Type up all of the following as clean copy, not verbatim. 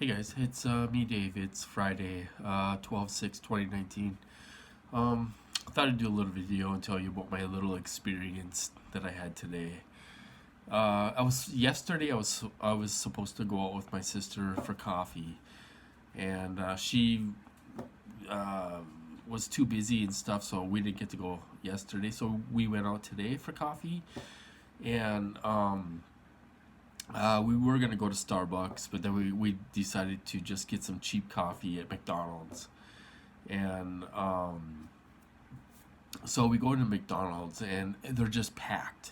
Hey guys, it's me Dave. It's Friday, 12/6/2019. I thought I'd do a little video and tell you about my little experience that I had today. I was yesterday. I was supposed to go out with my sister for coffee, and she uh, was too busy and stuff, so we didn't get to go yesterday. So we went out today for coffee, and we were gonna go to Starbucks, but then we decided to just get some cheap coffee at McDonald's. And so we go to McDonald's and they're just packed.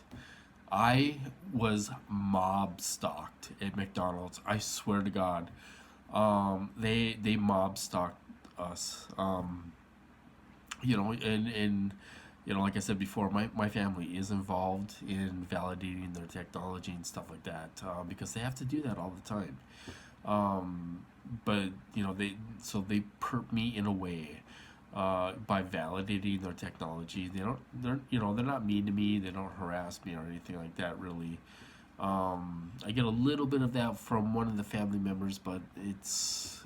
I was mob stocked at McDonald's. I swear to God, they mob stocked us. And like I said before, my family is involved in validating their technology and stuff like that, because they have to do that all the time. Um, but they perp me in a way, by validating their technology. They're not mean to me. They don't harass me or anything like that, really. I get a little bit of that from one of the family members, but it's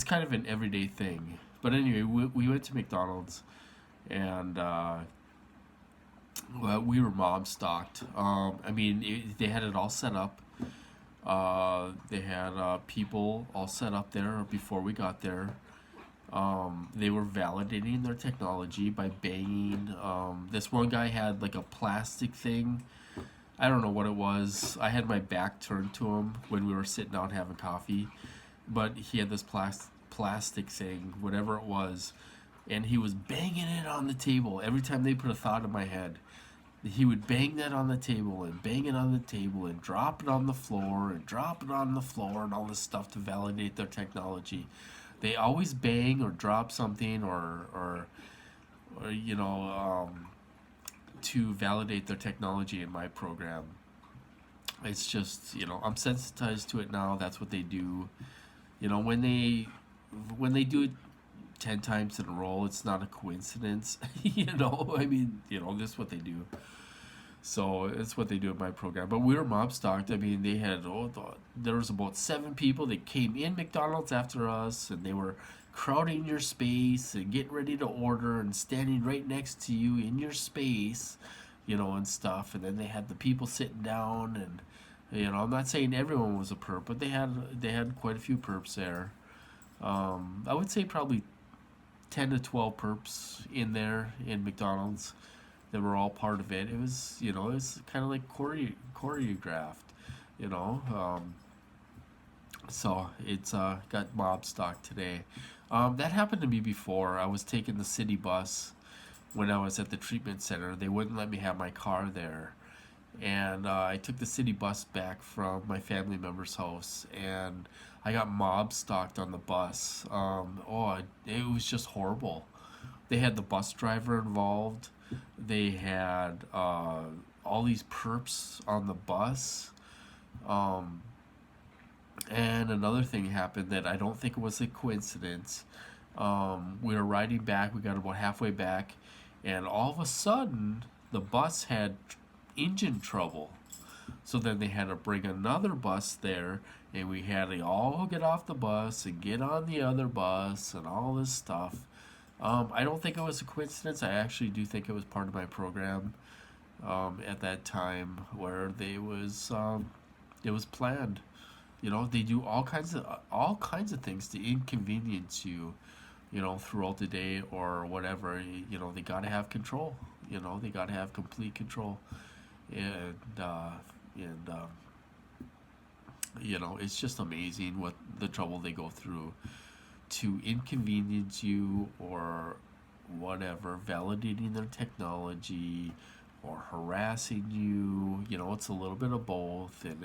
kind of an everyday thing. But anyway, we went to McDonald's, and well, we were mob stocked. They had it all set up. They had people all set up there before we got there. They were validating their technology by banging. This one guy had like a plastic thing. I don't know what it was. I had my back turned to him when we were sitting down having coffee, but he had this plastic thing, whatever it was, and he was banging it on the table every time they put a thought in my head. He would bang that on the table and bang it on the table and drop it on the floor and drop it on the floor and all this stuff to validate their technology. They always bang or drop something or to validate their technology in my program. It's just, I'm sensitized to it now. That's what they do. When they do it 10 times in a row, it's not a coincidence. This is what they do. So it's what they do in my program. But we were mob stocked. I mean, they had there was about 7 people that came in McDonald's after us, and they were crowding your space and getting ready to order and standing right next to you in your space, and stuff. And then they had the people sitting down, and I'm not saying everyone was a perp, but they had quite a few perps there. I would say probably 10 to 12 perps in there in McDonald's that were all part of it. It was kind of like choreographed, you know. So it's got mob stock today. That happened to me before. I was taking the city bus when I was at the treatment center. They wouldn't let me have my car there, and I took the city bus back from my family member's house, and I got mob stalked on the bus. It was just horrible. They had the bus driver involved. They had all these perps on the bus. Um, and another thing happened that I don't think was a coincidence. We were riding back. We got about halfway back, and all of a sudden, the bus had engine trouble. So then they had to bring another bus there, and we had to all get off the bus and get on the other bus and all this stuff. I don't think it was a coincidence. I actually do think it was part of my program, at that time, where it was planned. They do all kinds of things to inconvenience you, throughout the day or whatever. They gotta have control. They gotta have complete control, and it's just amazing what the trouble they go through to inconvenience you or whatever, validating their technology or harassing you. It's a little bit of both, and